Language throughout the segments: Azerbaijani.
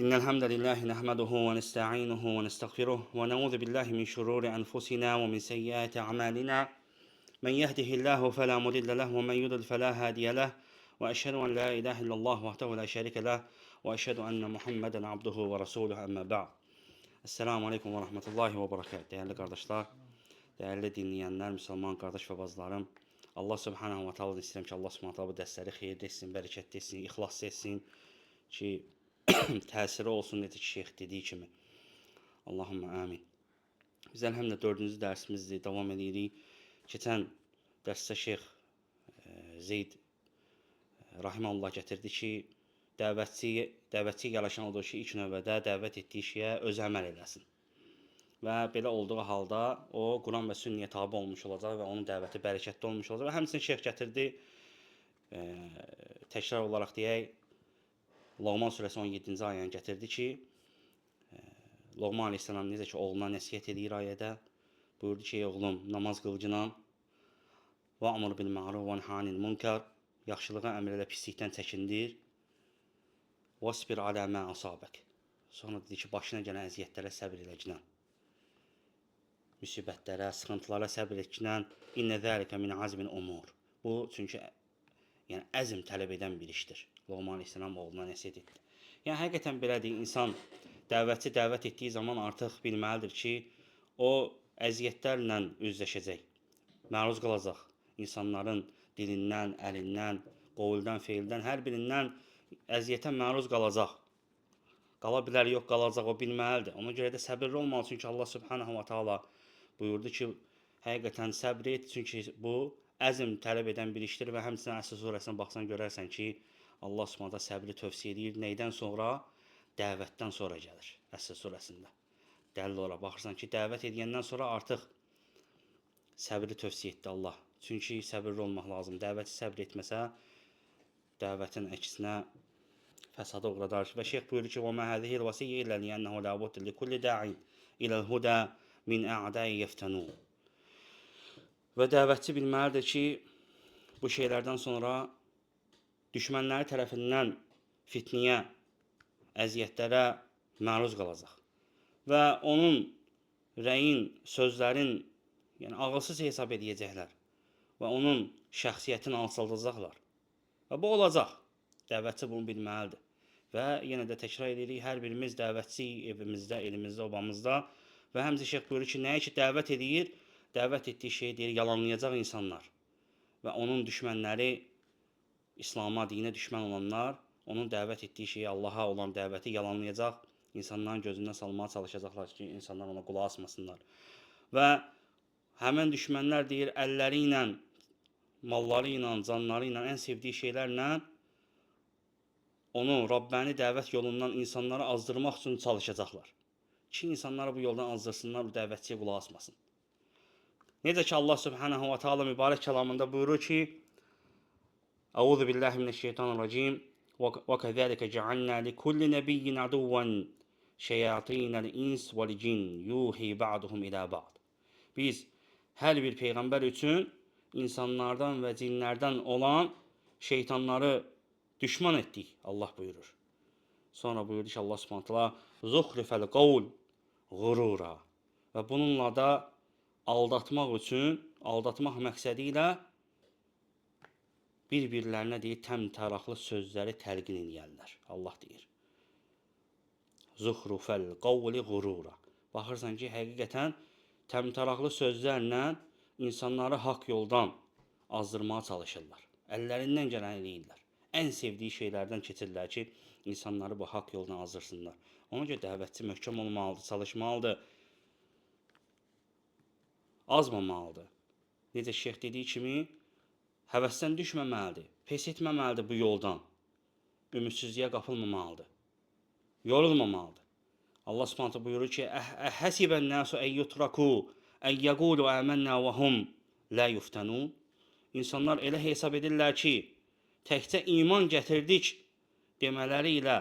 إن الحمد لله نحمده ونستعينه ونستغفره ونعوذ بالله من شرور أنفسنا ومن سيئات أعمالنا من يهده الله فلا مضل له ومن يضلل فلا هادي له وأشهد أن لا إله إلا الله وحده لا شريك له وأشهد أن محمدا عبده ورسوله أما بعد. Esselamu Aleyküm ve Rahmetullahi ve Berekatuhu. Değerli kardeşler, değerli dinleyenler, Müslüman kardeş ve bazılarım. Allah Subhanahu ve Teala istəyirəm ki, Allah Subhanahu ve Teala bu dərsləri xeyirli etsin, bərəkətli etsin, ixlas etsin ki, təsiri olsun necə ki, şeyx dediyi kimi. Allahumma amin. Biz əlhəmdə 4-cü dərsimizdir, davam edirik. Keçən dərsdə şeyx Zeyd rahimehullah gətirdi ki, dəvətçi yaraşan odur ki, ilk növbədə dəvət etdiyi şeyə öz əməl eləsin. Və belə olduğu halda o Quran və sünnəyə tabe olmuş olacaq və onun dəvəti bərəkətli olmuş olacaq. Və həmçinin şeyx gətirdi, təkrar olaraq deyək, Loğman surəsi 17-ci ayəni gətirdi ki, Loğman aleyhissalam necə ki, oğluna nəsihət edir ayədə, buyurdu ki, oğlum, namaz qılıcına va'mur bil ma'ruf və nəhy anil munkar, yaxşılığa əmr elə, pislikdən çəkindir. Vasbir alə mə asabək. Sonra dedi ki, başına gələn əziyyətlərə səbr eləginən, müsibətlərə, sıxıntılara səbr etginən, innə zəlikə min azmin umur. Bu, çünki yəni əzm tələb edən bir işdir. Loğman aleyhissalam oğluna nəsihət etdi. Yəni həqiqətən belədir, insan dəvətçi dəvət etdiyi zaman artıq bilməlidir ki, o əziyyətlərlə üzləşəcək, məruz qalacaq. İnsanların dilindən, əlindən, qovuldan, feildən, hər birindən əziyyətə məruz qalacaq. Qala bilər, yox qalacaq, o bilməlidir. Ona görə də səbirli olmalı, çünki Allah Subhanahu wa Taala buyurdu ki, həqiqətən səbr et, çünki bu əzm tələb edən bir işdir və həmçinin Əsr surəsinə baxsan görərsən ki, Allah Subhanahu taala səbri tövsiyə edir. Nəydən sonra? Dəvətdən sonra gəlir Əsr surəsində. Dəlil olaraq baxırsan ki, dəvət edəndən sonra artıq səbri tövsiyə etdi Allah. Çünki səbirli olmaq lazım. Dəvəti səbr etməsə, dəvətin əksinə fəsada uğradar. Və şeyx buyurur ki, "Və mə hədihil vasiyyə illə li'annahu la budda li kulli da'in ila'l huda min a'da'i yeftanun." Və dəvətçi bilməlidir ki, bu şeylərdən sonra düşmənləri tərəfindən fitniyə, əziyyətlərə məruz qalacaq. Və onun rəyin, sözlərin, yəni ağılsız hesab edəcəklər və onun şəxsiyyətini alçaldacaqlar. Və bu olacaq. Dəvətçi bunu bilməlidir. Və yenə də təkrar edirik, hər birimiz dəvətçi evimizdə, elimizdə, obamızda və həmçinin şeyx buyurur ki, nəyə ki dəvət edir, dəvət etdiyi şeyi deyir, yalanlayacaq insanlar və onun düşmənləri, İslam'a, dinə düşmən olanlar, onun dəvət etdiyi şeyi, Allaha olan dəvəti yalanlayacaq, insanların gözündən salmağa çalışacaqlar ki, insanlar ona qulaq asmasınlar. Və həmən düşmənlər deyir, əlləri ilə, malları ilə, canları ilə, ən sevdiyi şeylərlə onu Rabbani dəvət yolundan insanları azdırmaq üçün çalışacaqlar. Ki, insanları bu yoldan azdırsınlar, bu dəvətçiyə qulaq asmasın. Necə ki, Allah Subhanahu wa Taala mübarək kəlamında buyurur ki, Əuzu billahi mineşşeytanirracim və kəzəlikə cəalnə likulli nəbiyyin əduvvən şeyatinəl ins vəl cin yuhi ba'duhum ilə ba'd. Biz hər bir peyğəmbər üçün insanlardan və cinlərdən olan şeytanları düşman etdik, Allah buyurur. Sonra buyurdu ki, Allah Subhanahu taala zuhrifəl qavl qurura. Və bununla da aldatmaq üçün, aldatmaq məqsədi ilə bir-birlərinə deyir, təmtəraqlı sözləri təlqin edərlər. Allah deyir. Zuhrufəl qavli qurura. Baxırsan ki, həqiqətən təmtəraqlı sözlərlə insanları haqq yoldan azdırmağa çalışırlar. Əllərindən gələn eləyirlər. Ən sevdiyi şeylərdən keçirlər ki, insanları bu haqq yoldan azdırsınlar. Ona görə dəvətçi möhkəm olmalıdır, çalışmalıdır, azmamalıdır. Necə şeyx dediyi kimi, həvəsdən düşməməlidir, pes etməməlidir bu yoldan, ümidsizliyə qapılmamalıdır, yorulmamalıdır. Allah Subhanahu buyurur ki, Həsibən nəsu ən yutraku, ən yəqulu əmənnə və hum lə yuftanun. İnsanlar elə hesab edirlər ki, təkcə iman gətirdik demələri ilə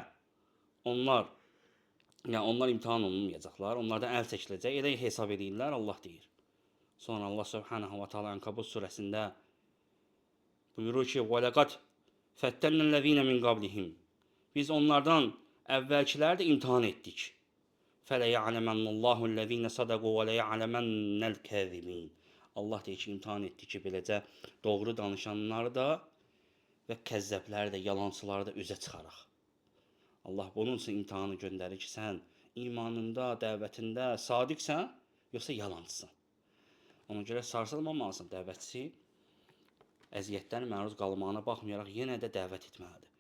onlar imtihan olunmayacaqlar, onlardan əl çəkiləcək, elə hesab edirlər, Allah deyir. Sonra Allah Subhanahu wa Taala Ankabut surəsində buyurur ki, وَلَقَدْ فَتَّنَّ الَّذ۪ينَ مِنْ قَبْلِهِمْ. Biz onlardan əvvəlkiləri də imtahan etdik. Fələyələmənnəllahu ləzīnə sadaqu və ləyələmənnəl kəzibin. Allah deyir ki, imtahan etdik ki, beləcə doğru danışanları da və kəzzəbləri də, yalançıları da üzə çıxaraq. Allah bunun üçün imtahanı göndərir ki, sən imanında, dəvətində sadiqsən, yoxsa yalancısan. Ona görə sarsılmamalısan dəvətçi. Əziyyətlərin məruz qalmağına baxmayaraq yenə də dəvət etməlidir.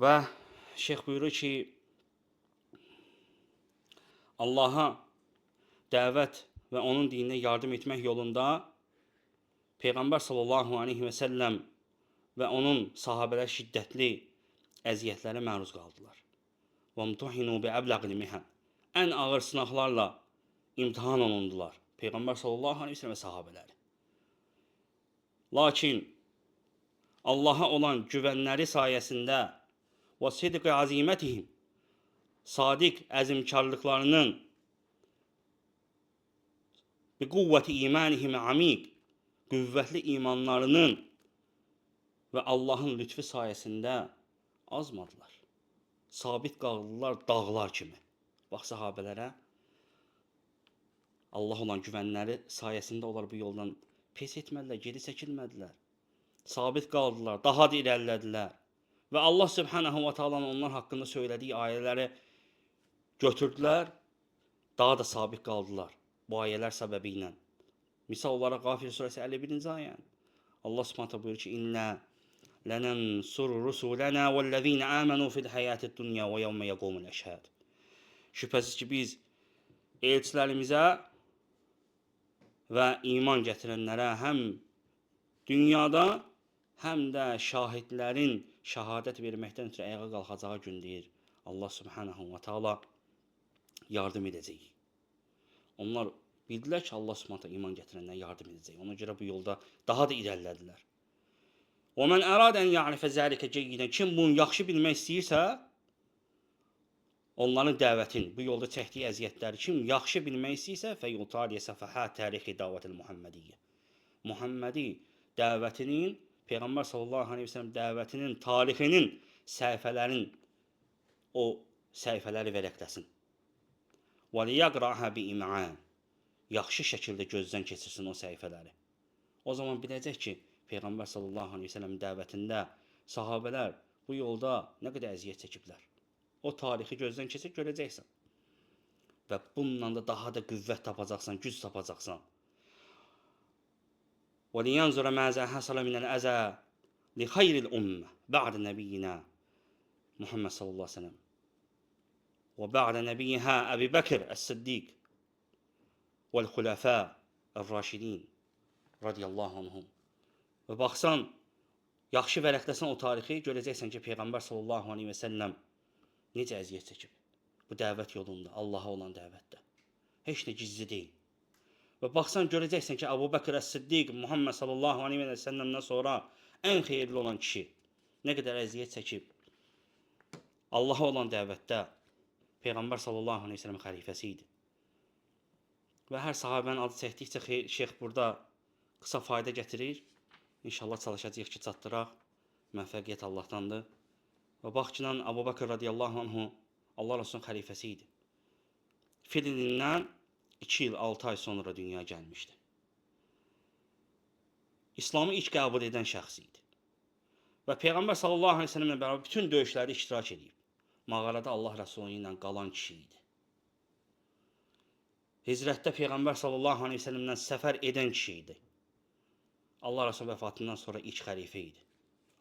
Və şeyx buyurur ki, Allaha dəvət və onun dininə yardım etmək yolunda Peyğəmbər sallallahu aleyhi və səlləm və onun sahabələr şiddətli əziyyətlərə məruz qaldılar. وَمْتُحِنُوا بِأَبْلَغِ الْمِحَنِ. Ən ağır sınaqlarla imtihan olundular. Peyğəmbər sallallahu aleyhi və səlləm və sahabələri. Lakin Allaha olan güvənləri sayəsində və sidqi azimətihim, sadiq əzimkarlıqlarının, bi quvvəti imanihim amiq, qüvvətli imanlarının və Allahın lütfü sayəsində azmadılar. Sabit qaldılar dağlar kimi. Bax sahabələrə, Allah olan güvənləri sayəsində onlar bu yoldan pes etmədilər, geri çəkilmədilər. Sabit qaldılar, daha da irəlilədilər. Və Allah Subhanahu wa Ta'ala'nın onlar haqqında söylədiyi ayələri götürdülər, daha da sabit qaldılar bu ayələr səbəbi ilə. Misal olaraq Qafir surəsi 51-ci ayə. Allah Subhanahu Ta'ala buyurur ki, İnna lanansuru rusulana vellezina amanu fil hayatid dunya və yawma yaqumul əşhad. Şübhəsiz ki, biz elçilərimizə və iman gətirənlərə həm dünyada, həm də şahidlərin şəhadət verməkdən ötürü ayağa qalxacağı gün deyir. Allah Subhanahu wa Ta'ala yardım edəcək. Onlar bildilər ki, Allah Subhanahu wa Ta'ala iman gətirənlərə yardım edəcək. Ona görə bu yolda daha da irəlilədilər. وَمَنْ أَرَادَ أَنْ يَعْرِفَ ذَلِكَ جَيِّدًا. Kim bunu yaxşı bilmək istəyirsə, onların dəvətin, bu yolda çəkdiyi əziyyətləri kim yaxşı bilmək istəyirsə, فَيُطَالِيَ صَفَحَاتِ تَارِخِ دَعْوَةِ الْمُحَمَّدِيَّةِ. Muhammedi dəvətinin, Peyğəmbər sallallahu aleyhi və səlləm dəvətinin, tarixinin səhifələrin, o səhifələri vərəqləsin. وَلِيَقْرَعَهَا بِإِمْعَانٍ. Yaxşı şəkildə gözdən keçirsin o səhifələri. O zaman biləcək ki, Peyğəmbər sallallahu aleyhi və səlləm dəvətində sahabələr bu yolda nə qədər əziyyət çəkiblər. O tarixi gözdən keçir, görəcəksən. Və bununla da daha da qüvvət tapacaqsan, güc tapacaqsan. وَلِيَنْزُرَ مَاذَا حَصَلَ مِنَ الْأَذَى لِخَيْرِ الْأُمَّةِ بَعْدَ نَبِيِّنَا Muhammed sallallahu aleyhi ve sellem وَبَعْدَ نَبِيِّهَا أَبِي بَكْرِ الصِّدِّيقِ وَالْخُلَفَاءِ الرَّاشِدِينَ radiyallahu anhum. Və baxsan, yaxşı vərəqləsən o tarixi, görəcəksən ki, Peyğəmbər sallallahu aleyhi və səlləm necə əziyyət çəkib bu dəvət yolunda, Allaha olan dəvətdə. Heç nə gizli deyil. Və baxsan, görəcəksən ki, Əbu Bəkr Əs-Siddiq Muhammed sallallahu aleyhi və səlləmdən sonra ən xeyirli olan kişi nə qədər əziyyət çəkib Allaha olan dəvətdə Peyğəmbər sallallahu aleyhi və səlləm xəlifəsi idi. Və hər sahabənin adı çəkdikcə şeyx burada qısa fayda gətirir. İnşallah çalışacağıq ki, çatdıraq. Müvəffəqiyyət Allahdandır. Və bax ki, Əbu Bəkr radiyallahu anhu Allah Rasulunun xəlifəsi idi. Filindən 2 il 6 ay sonra dünyaya gəlmişdi. İslamı ilk qəbul edən şəxs idi. Və Peyğəmbər sallallahu aleyhi ve sellemlə bərabər bütün döyüşlərdə iştirak edib. Mağarada Allah Rasulü ilə qalan kişi idi. Hicrətdə Peyğəmbər sallallahu aleyhi ve sellemlə səfər edən kişi idi. Allah Rasulü vəfatından sonra ilk xəlifə idi.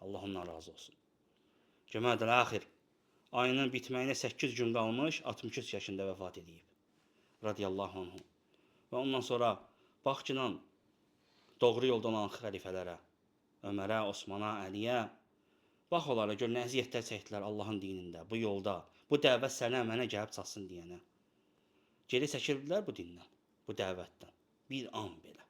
Allah ondan razı olsun. Cəmaət-ül Əxir ayının bitməyinə 8 gün qalmış, 63 yaşında vəfat edib. Radiyallahu anhu. Və ondan sonra bax ki, doğru yolda olan xəlifələrə, Ömərə, Osmana, Əliyə, bax onlara gör nə əziyyətlər çəkdilər Allahın dinində, bu yolda, bu dəvət sənə, mənə gəlib çatsın deyənə. Geri çəkildilər bu dindən, bu dəvətdən. Bir an belə.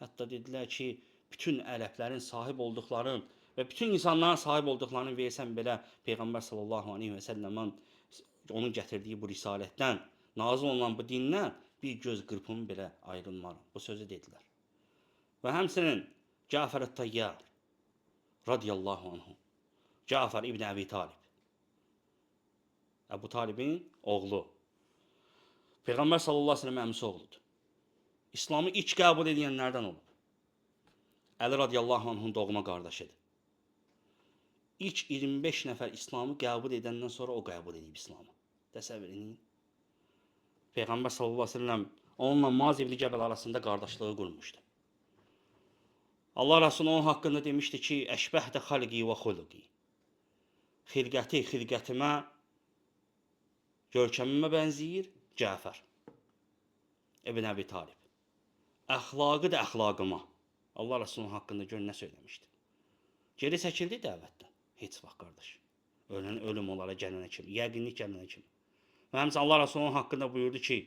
Hətta dedilər ki, bütün ərəblərin sahib olduqlarının və bütün insanların sahib olduqlarını versən belə Peyğəmbər sallallahu aleyhi və səlləmin onun gətirdiyi bu risalətdən, nazil olunan bu dindən bir göz qırpımı belə ayrılmaram. Bu sözü dedilər. Və həmsinin Cəfər Ə't-Tayyar radiyallahu anhu, Cəfər İbn Əbi Talib Əbu Talibin oğlu. Peyğəmbər sallallahu əleyhi və səlləm əmisi oğludur. İslamı ilk qəbul edənlərdən olub. Əli radiyallahu anh'ın doğma qardaşıdır. İlk 25 nəfər İslamı qəbul edəndən sonra o qəbul edib İslamı. Təsəvvür edin. Peyğəmbər sallallahu əleyhi və səlləm onunla Muaz ibn Cəbəl arasında qardaşlığı qurmuşdu. Allah Rəsulü onun haqqında demişdi ki, əşbəhdə xalqi və xuluqi. Xilqətimə, görkəmimə bənzəyir Cəfər ibn Əbi Talib. Əxlaqı da əxlaqıma. Allah Rəsulünün haqqında gör nə söyləmişdi. Geri çəkildi dəvətdən. Heç vaxt qardaş. Ölüm onlara gələnə kimi, yəqinlik gələnə kimi. Və həmçinin Allah Rəsulünün haqqında buyurdu ki,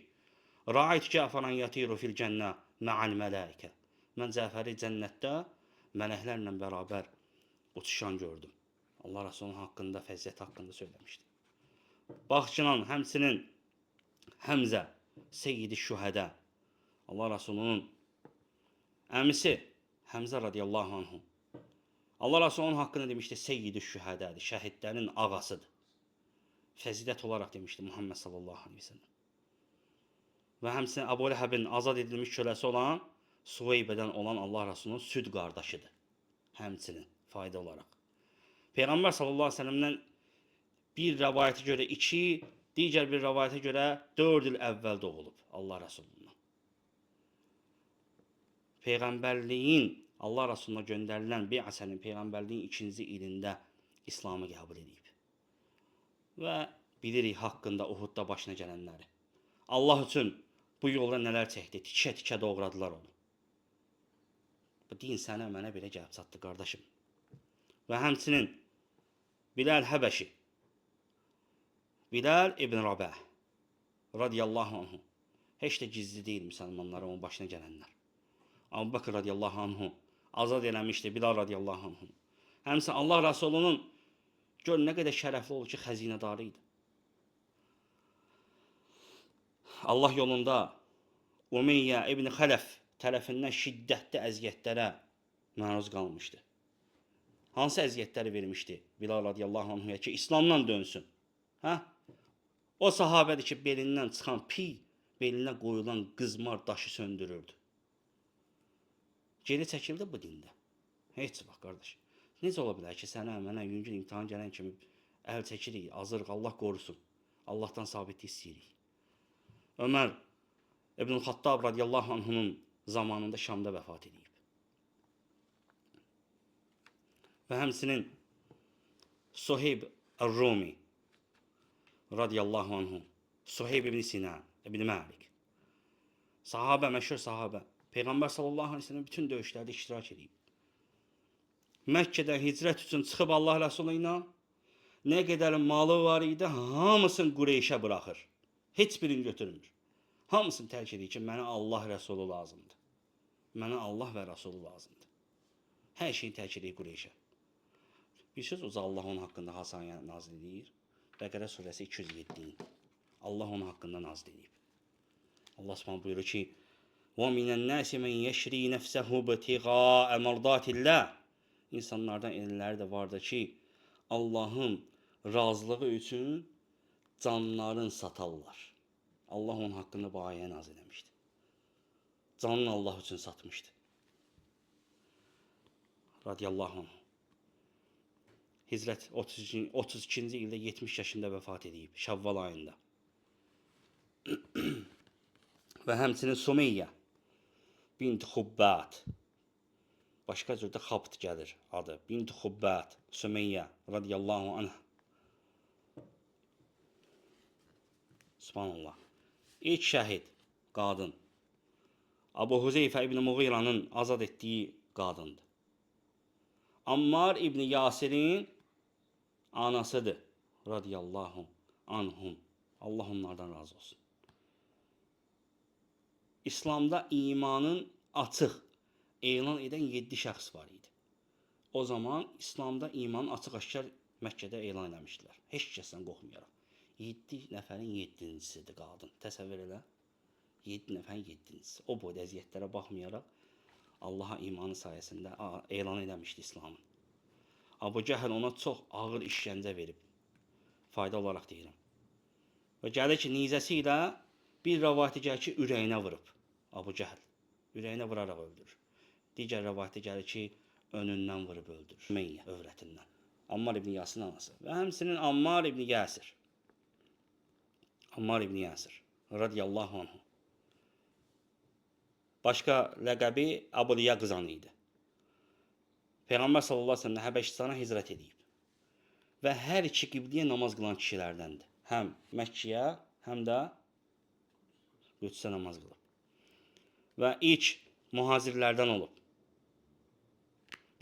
Ra'ayt Cəfəran yatiru fil cənnə ma'al mələikə. Mən Cəfəri cənnətdə mələklərlə bərabər uçuşan gördüm. Allah Rəsulünün haqqında, fəziyyət haqqında söyləmişdi. Baxçınan həmçinin Həmzə, Seyyid-i Şühədə, Allah Rəsulünün əmisi Həmzə radiyallahu anhu. Allah Rəsulünün haqqında demişdi, Seyyid-i Şühədədir, şəhidlərin ağasıdır. Fəzilət olaraq demişdi Muhammed sallallahu aleyhi ve sellem. Və həmçinin Əbu Ləhəbin azad edilmiş köləsi olan Suveybədən olan Allah Rəsulünün süd qardaşıdır. Həmçinin fayda olaraq. Peyğəmbər sallallahu aleyhi ve sellemdən bir rəvayətə görə 2, digər bir rəvayətə görə 4 il əvvəl doğulub Allah Rəsulundan. Peyğəmbərliyin Allah Rəsuluna göndərilən Bi'sənin Peyğəmbərliyin 2-ci ilində İslamı qəbul edib. Və bilirik haqqında Uhudda başına gələnləri. Allah üçün bu yolda nələr çəkdi, tikə-tikə doğradılar onu. Bu din sənə mənə belə gəlib çatdı qardaşım. Və həmçinin Bilal Həbəşi, Bilal ibn Rabah radiyallahu anhu. Heç də gizli deyil müsəlmanlara onun başına gələnlər. Əbu Bəkr radiyallahu anhu azad eləmişdi Bilal radiyallahu anhu. Həmçinin Allah Rəsulunun gör nə qədər şərəfli olur ki, xəzinədarı idi. Allah yolunda Umeyyə ibn Xələf tərəfindən şiddətli əziyyətlərə məruz qalmışdı. Hansı əziyyətləri vermişdi Bilal radiyallahu anhuya ki, İslamdan dönsün? Hə? O sahabədir ki, belindən çıxan piy, belinə qoyulan qızmar daşı söndürürdü. Geri çəkildi bu dində. Heç vaxt qardaş. Necə ola bilər ki, sənə, mənə yüngül imtihan gələn kimi əl çəkirik, azırıq, Allah qorusun. Allahdan sabitlik istəyirik. Ömər İbn Xattab radiyallahu anhunun zamanında Şamda vəfat edib. Və həmçinin Suheyb Ər-Rumi radiyallahu anhu, Suheyb ibn Sinan, ibn Malik. Sahabə, məşhur sahabə. Peyğəmbər sallallahu aleyhi ve sellem bütün döyüşlərdə iştirak edib. Məkkədən hicrət üçün çıxıb Allah Rəsulü ilə nə qədər malı var idi, hamısını Qureyşə buraxır. Heç birini götürmür. Hamısını tərk edir ki, mənə Allah Rəsulü lazımdır. Mənə Allah və Rəsulü lazımdır. Hər şeyi tərk edir Qureyşə. Bir söz uca Allah onun haqqında Hasaniyə nazil edir. Bəqərə surəsi 207. Allah onun haqqında nazil edib. Allah Subhanahu buyurur ki: "Və minən-nasi men yeşri nefsehu ibtiğa mərdatillah." İnsanlardan elələri də vardır ki, Allahın razılığı üçün canlarını satarlar. Allah onun haqqında bu ayəni nazil etmişdi. Canını Allah üçün satmışdı. Radiyallahu anh. Hicrət 32-ci ildə 70 yaşında vəfat edib, Şəvval ayında. Və həmçinin Sumeyyə bint Xubbət. Başqa cürdə Xabt gəlir adı. Bint Xubbət, Sumeyyə radiyallahu anh. Subhanallah. İlk şəhid qadın. Abu Huzeyfə ibn Muğiranın azad etdiyi qadındır. Ammar ibn Yasirin anasıdır. Radiyallahu anhum. Allah onlardan razı olsun. İslamda imanın açıq elan edən 7 şəxs var idi. O zaman İslamda imanın açıq-aşkar Məkkədə elan eləmişdilər. Heç kəsdən qorxmayaraq. 7 nəfərin 7-cisidir qadın. Təsəvvür elə. 7 nəfərin 7-cisi. O boyda əziyyətlərə baxmayaraq Allaha imanı sayəsində elan eləmişdi İslamın. Abu Cəhl ona çox ağır işgəncə verib. Fayda olaraq deyirəm. Və gəlir ki, nizəsi ilə bir rəvayətə gəlir ki, ürəyinə vurub. Abu Cəhl. Ürəyinə vuraraq öldürür. Digər rəvayətə gəlir ki, önündən vurub öldürür. Meyyə övrətindən. Ammar ibn Yasir'in anası. Və həmçinin Ammar ibn Yasir. Ammar ibn Yasir. Radiyallahu anhu. Başqa ləqəbi Əbu Yaqzan idi. Peyğəmbər sallallahu əleyhi və səlləm Həbəşistana hicrət edib. Və hər iki qibliyə namaz qılan kişilərdəndir. Həm Məkkəyə, həm də Qüdsə namaz qılıb. Və ilk mühacirlərdən olub.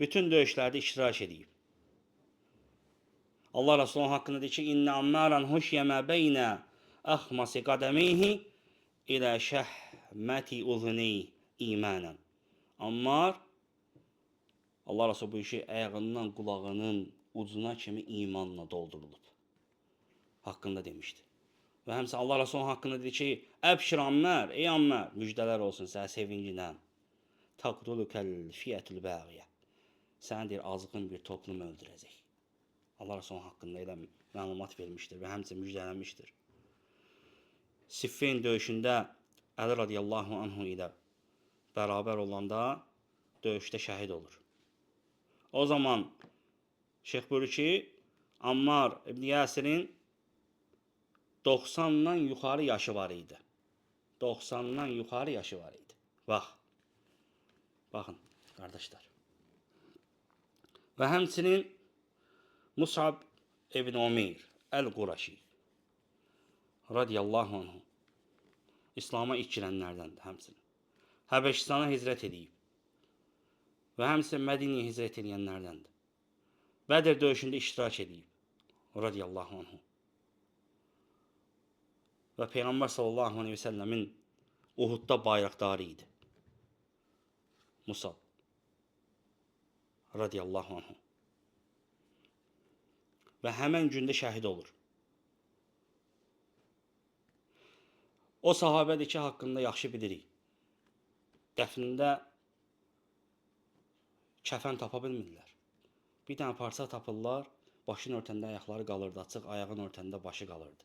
Bütün döyüşlərdə iştirak edib. Allah Resulü haqqında deyir ki, İnnə ammaran huşyə mə beynə əxmasi qədəmeyhi ilə şəhməti uzuneyhi imanən. Ammar, Allah Resulü bu işi ayağından qulağının ucuna kimi imanla doldurulub. Haqqında demişdi. Və həmçinin Allah Resulü haqqında deyir ki, Əbşir Ammar, ey Ammar, müjdələr olsun sənə sevincindən. Taqdulukəl fiyyətül bəğiyə. Sənə deyir, azğın bir toplum öldürəcək. Allah Resulü haqqında elə məlumat vermişdir və həmçinin müjdələnmişdir. Siffin döyüşündə Əli radiyallahu anhu ilə bərabər olanda döyüşdə şəhid olur. O zaman Şeyx buyurur ki, Ammar ibn Yasir'in 90'dan yuxarı yaşı var idi. 90'dan yuxarı yaşı var idi. Baxın, qardaşlar. Və həmçinin Mus'ab ibn Umeyr Əl-Quraşi radiyallahu anhu İslam'a ilk girənlərdəndir həmçinin. Həbəşistana hicrət edib. Və həmçinin Mədinəyə hicrət edənlərdəndir. Bədr döyüşündə iştirak edib. Radiyallahu anhu. Və Peyğəmbər sallallahu aleyhi və səlləmin Uhudda bayraqdarı idi. Musab. Radiyallahu anhu. Və həmən gündə şəhid olur. O sahabədir ki, haqqında yaxşı bilirik. Dəfnində kəfən tapa bilmirlər. Bir dənə parça tapırlar, başın örtəndə ayaqları qalırdı, açıq ayağın örtəndə başı qalırdı.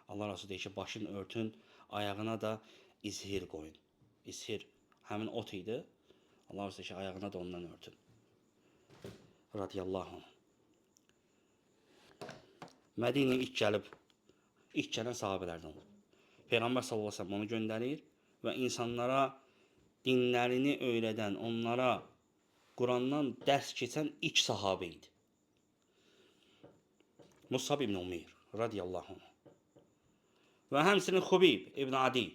Allah Resulü deyir ki, başın örtün, ayağına da izhir qoyun. İzhir həmin ot idi. Allah Resulü deyir ki, ayağına da ondan örtün. Radiyallahu anh. Mədinəyə ilk gələn sahabələrdən olub. Peyğəmbər sallallahu aleyhi ve sellem onu göndərir və insanlara dinlərini öyrədən, onlara Qurandan dərs keçən ilk sahabə idi. Musab ibn Umeyr radiyallahu anh. Və həmçinin Xubeyb ibn Adi.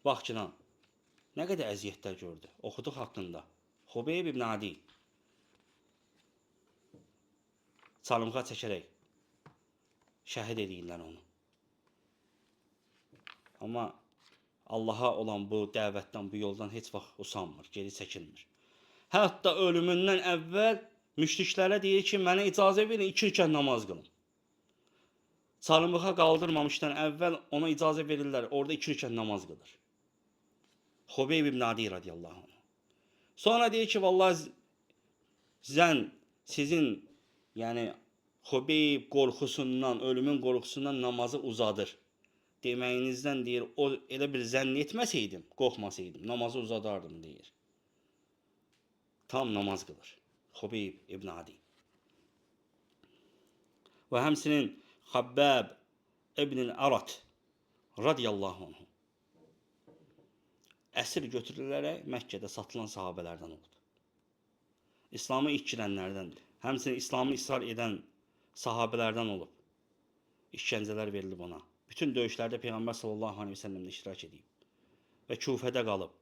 Bax ki, nə qədər əziyyətlər gördü. Oxuduq haqqında. Xubeyb ibn Adi. Çalımğa çəkərək şəhid edirlər onu. Amma Allaha olan bu dəvətdən, bu yoldan heç vaxt usanmır, geri çəkilmir. Hətta ölümündən əvvəl müşriklərə deyir ki, mənə icazə verin, 2 rükət namaz qılın. Çalımığa qaldırmamışdan əvvəl ona icazə verirlər, orada 2 rükət namaz qılır. Xubeyb ibn Adi radiyallahu anh. Sonra deyir ki, vallahi sizin yəni Xubeyb qorxusundan, ölümün qorxusundan namazı uzadır. Deməyinizdən deyir, o elə bir zənn etməsəydim, qorxmasaydım, namazı uzadardım deyir. Tam namaz qılır. Xubeyb ibn Adi. Və həmçinin Xabbab ibn Arat radiyallahu anh. Əsir götürülərək Məkkədə satılan sahabələrdən oldu. İslamı ilk girənlərdəndir. Həmçinin İslamı israr edən sahabələrdən olub. İşgəncələr verilib ona. Bütün döyüşlərdə Peyğəmbər sallallahu aleyhi ve sellemlə iştirak edib. Və Kufədə qalıb.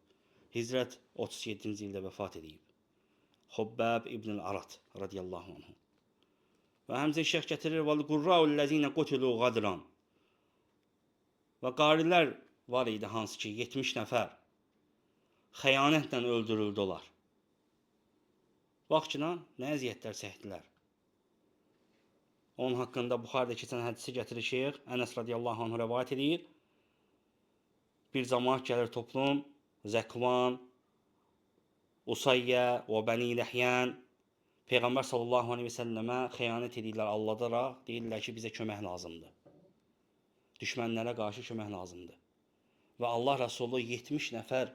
Hicrət 37-ci ildə vəfat edib. Xabbab ibn Arat radiyallahu anh. Və həmçinin şeyx gətirir وَالْقُرَّاءُ قُتِلُوا غَدْرًا. Və qarilər var idi hansı ki 70 nəfər xəyanətlə öldürüldülər. Bax ki, nə əziyyətlər çəkdilər. Onun haqqında Buxarıda keçən hədisi gətirir şeyx Ənəs radiyallahu anh rəvayət edir. Bir cəmaət gəlir toplum, Zəkvan, Usayyə və Bəni Ləhyən Peyğəmbər sallallahu aleyhi və səlləmə xəyanət edirlər, alladaraq, deyirlər ki, bizə kömək lazımdır. Düşmənlərə qarşı kömək lazımdır. Və Allah Rəsulü 70 nəfər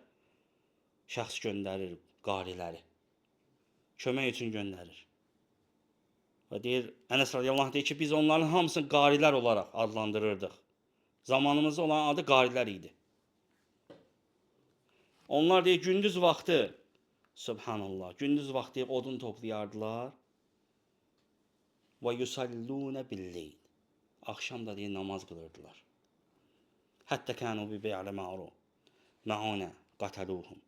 şəxs göndərir, qariləri. Kömək üçün göndərir. Və deyir, Ənəs radiyallahu anh deyir ki, biz onların hamısını qarilər olaraq adlandırırdıq. Zamanımızda olan adı qarilər idi. Onlar deyir, gündüz vaxtı, subhanallah, gündüz vaxtı odun toplayardılar. Və yusallunə billeyl. Axşam da deyir, namaz qılırdılar. Hətta kənu bi bey'lə ma'unə qataluhum.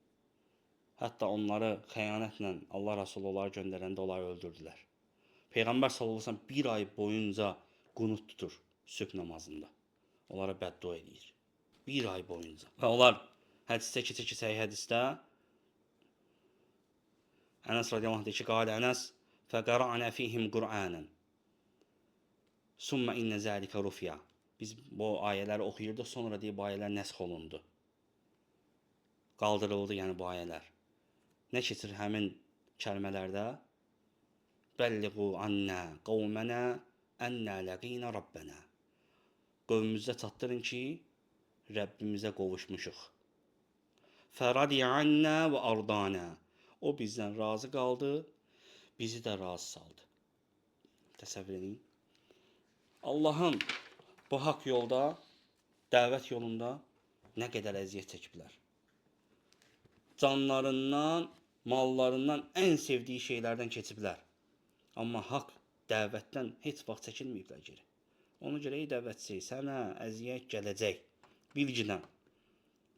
Hətta onları xəyanətlə Allah Rəsulü onları göndərəndə onları öldürdülər. Peyğəmbər sallallahu əleyhi və səlləm bir ay boyunca qunut tutur sübh namazında. Onlara bəddua edir. Bir ay boyunca. Və onlar hədisdə keçir ki, səhih hədisdə Ənəs radiyallahu anh deyir ki, qalə Ənəs fəqəra'nə fihim Qur'anən summa innə zəlikə rufiya. Biz bu ayələri oxuyurduq, sonra deyir, bu ayələr nəsx olundu. Qaldırıldı, yəni bu ayələr. Nə keçir həmin kəlmələrdə? Bəlliğu annə qavmənə ənnə ləqinə Rabbənə. Qövmümüzdə çatdırın ki, Rəbbimizə qovuşmuşuq. Fəradiyə annə və ardanə. O bizdən razı qaldı, bizi də razı saldı. Təsəvvür edin. Allahın bu haqq yolda, dəvət yolunda nə qədər əziyyət çəkiblər. Canlarından, mallarından ən sevdiyi şeylərdən keçiblər. Amma haqq dəvətdən heç vaxt çəkilməyiblər geri. Ona görə dəvətçi, sənə əziyyət gələcək. Bilginən.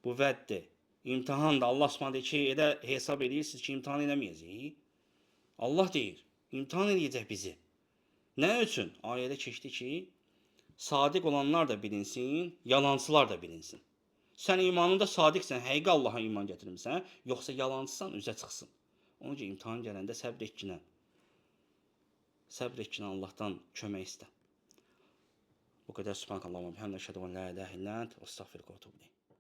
Bu vəddir. İmtihandır. Allah Subhanahu deyir ki, elə hesab edirsiniz ki, imtihan eləməyəcək. Allah deyir, imtihan edəcək bizi. Nə üçün? Ayədə keçdi ki, sadiq olanlar da bilinsin, yalancılar da bilinsin. Sən imanında sadiqsən, həqiqi Allaha iman gətirmirsən, yoxsa yalancısan, üzə çıxsın. Onun üçün imtihan gələndə səbr etkinə. Səbr etkinə Allahdan kömək istə. Bu qədər subhanallah və bihamdihi əşhədu an la ilahe illə ente, estağfiruke və etûbü ileyh.